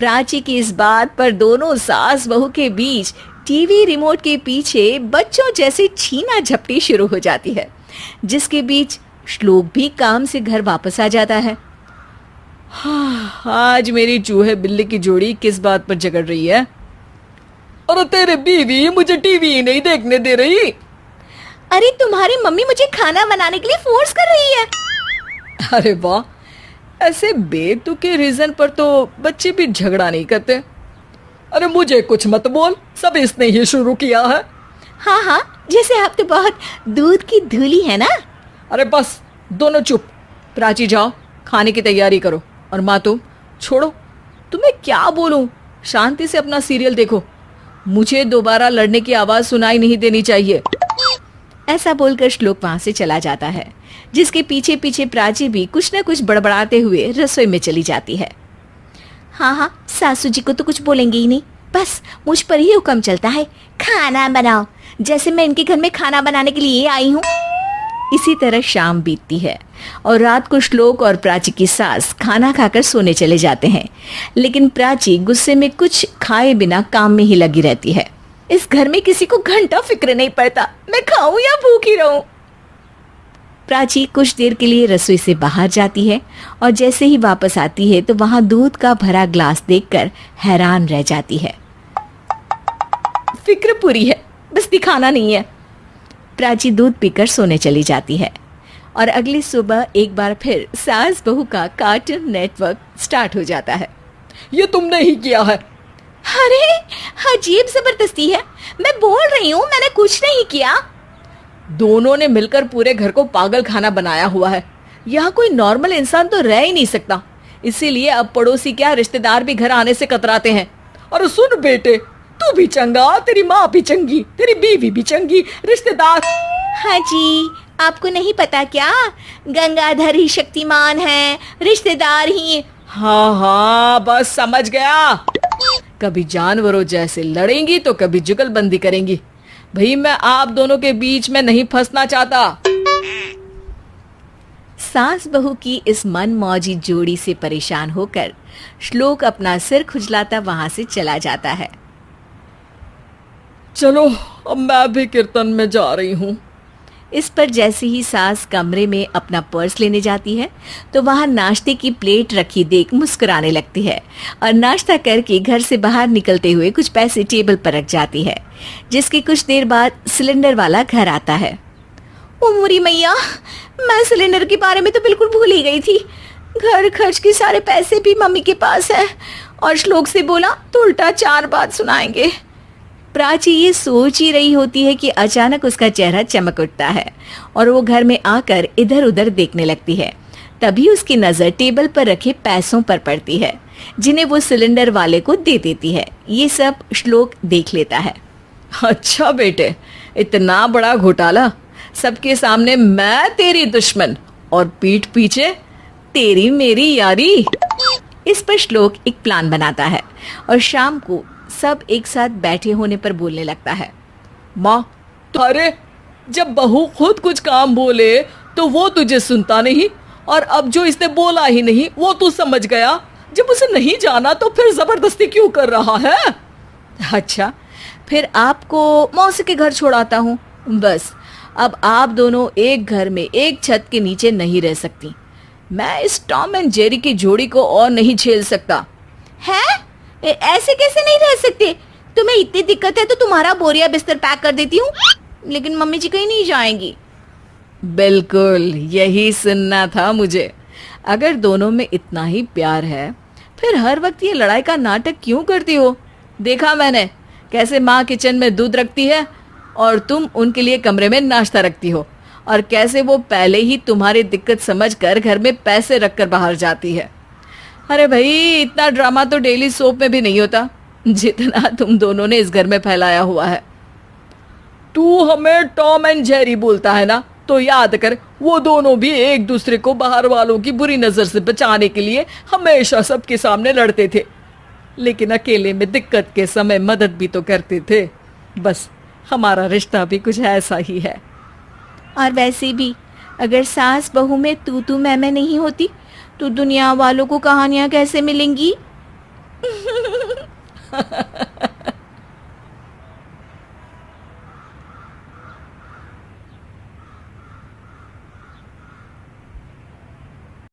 प्राची की इस बात पर दोनों सास बहू के बीच टीवी रिमोट के पीछे बच्चों जैसे छीना झपटी शुरू हो जाती है, जिसके बीच श्लोक भी काम से घर वापस आ जाता है। हाँ, आज मेरी चूहे बिल्ली की जोड़ी किस बात पर झगड़ रही है? अरे तेरे बीवी मुझे टीवी ही नहीं देखने दे रही। अरे तुम्हारी मम्मी मुझे खाना बनाने के लिए फोर्स कर रही है। अरे वाह, ऐसे बेतुके रीजन पर तो बच्चे भी झगड़ा नहीं करते। अरे मुझे कुछ मत बोल, सब इसने ही शुरू किया है। हाँ हाँ, जैसे आप तो बहुत दूध की धूली है ना। अरे बस दोनों चुप। प्राची जाओ खाने की तैयारी करो, और माँ तुम छोड़ो, तुम्हें क्या बोलूं, शांति से अपना सीरियल देखो, मुझे दोबारा लड़ने की आवाज सुनाई नहीं देनी चाहिए। ऐसा बोलकर श्लोक वहां से चला जाता है, जिसके पीछे पीछे प्राची भी कुछ न कुछ बड़बड़ाते हुए रसोई में चली जाती है। हाँ हाँ, सासू जी को तो कुछ बोलेंगे ही नहीं, बस मुझ पर ही हुक्म चलता है, खाना बनाओ, जैसे मैं इनके घर में खाना बनाने के लिए आई हूँ। इसी तरह शाम बीतती है और रात को श्लोक और प्राची की सास खाना खाकर सोने चले जाते हैं, लेकिन प्राची गुस्से में कुछ खाए बिना काम में ही लगी रहती है। इस घर में किसी को घंटा फिक्र नहीं पड़ता, मैं खाऊं या भूखी रहूं। प्राची कुछ देर के लिए रसोई से बाहर जाती है और जैसे ही वापस आती है तो वहां दूध का भरा ग्लास देखकर हैरान रह जाती है। फिक्र पूरी है, बस दिखाना नहीं है। प्राची दूध पीकर सोने चली जाती है और अगली सुबह एक बार फिर सास बहू का कार्टून नेटवर्क स्टार्ट हो जाता है। ये तुमने ही किया है। अरे अजीब जबरदस्ती है, मैं बोल रही हूँ मैंने कुछ नहीं किया। दोनों ने मिलकर पूरे घर को पागल खाना बनाया हुआ है। यहाँ कोई नॉर्मल इंसान तो रह ही नहीं सकता, इसीलिए अब पड़ोसी क्या रिश्तेदार भी घर आने से कतराते हैं। और सुन बेटे, तू भी चंगा, तेरी माँ भी चंगी, तेरी बीवी भी चंगी, रिश्तेदार। हाँ जी, आपको नहीं पता क्या, गंगाधर ही शक्तिमान है, रिश्तेदार ही। हाँ हाँ, बस समझ गया। कभी जानवरों जैसे लड़ेंगी तो कभी जुगलबंदी करेंगी। भाई मैं आप दोनों के बीच में नहीं फंसना चाहता। सास बहू की इस मनमौजी जोड़ी से परेशान होकर श्लोक अपना सिर खुजलाता वहां से चला जाता है। चलो अब मैं भी कीर्तन में जा रही हूँ। इस पर जैसे ही सास कमरे में अपना पर्स लेने जाती है तो वहां नाश्ते की प्लेट रखी देख मुस्कुराने लगती है और नाश्ता करके घर से बाहर निकलते हुए कुछ पैसे टेबल पर रख जाती है, जिसके कुछ देर बाद सिलेंडर वाला घर आता है। ओ मोरी मैया, मैं सिलेंडर के बारे में तो बिल्कुल भूल ही गई थी। घर खर्च के सारे पैसे भी मम्मी के पास है और श्लोक से बोला तो उल्टा 4 बात सुनाएंगे। प्राची ये सोच ही रही होती है कि अचानक उसका चेहरा चमक उठता है और वो घर में आकर इधर उधर देखने लगती है। तभी उसकी नजर टेबल पर रखे पैसों पर पड़ती है, जिन्हें वो सिलेंडर वाले को दे देती है। ये सब श्लोक देख लेता है। अच्छा बेटे, इतना बड़ा घोटाला, सबके सामने मैं तेरी दुश्मन और पीठ पीछे तेरी मेरी यारी। इस पर श्लोक एक प्लान बनाता है और शाम को सब एक साथ बैठे होने पर बोलने लगता है। माँ, अरे जब बहू खुद कुछ काम बोले तो वो तुझे सुनता नहीं, और अब जो इसने बोला ही नहीं वो तू समझ गया। जब उसे नहीं जाना तो फिर जबरदस्ती क्यों कर रहा है? अच्छा, फिर आपको मौसी के घर छोड़ाता हूँ। बस अब आप दोनों एक घर में एक छत के नीचे नहीं रह सकती। मैं इस टॉम एंड जेरी की जोड़ी को और नहीं झेल सकता। है? ऐसे कैसे नहीं रह सकते? तुम्हें इतनी दिक्कत है तो तुम्हारा बोरिया बिस्तर पैक कर देती हूँ, लेकिन मम्मी जी कहीं नहीं जाएंगी। बिल्कुल यही सुनना था मुझे। अगर दोनों में इतना ही प्यार है फिर हर वक्त ये लड़ाई का नाटक क्यों करती हो? देखा मैंने कैसे माँ किचन में दूध रखती है और तुम उनके लिए कमरे में नाश्ता रखती हो, और कैसे वो पहले ही तुम्हारी दिक्कत समझकर घर में पैसे रखकर बाहर जाती है। अरे भाई, इतना ड्रामा तो डेली सोप में भी नहीं होता जितना तुम दोनों ने इस घर में फैलाया हुआ है। तू हमें टॉम एंड जेरी बोलता है ना, तो याद कर वो दोनों भी एक दूसरे को बाहर वालों की बुरी नजर से बचाने के लिए हमेशा सबके सामने लड़ते थे, लेकिन अकेले में दिक्कत के समय मदद भी तो करते थे। बस हमारा रिश्ता भी कुछ ऐसा ही है। और वैसे भी अगर सास बहू में तू मैं नहीं होती तो दुनिया वालों को कहानियां कैसे मिलेंगी?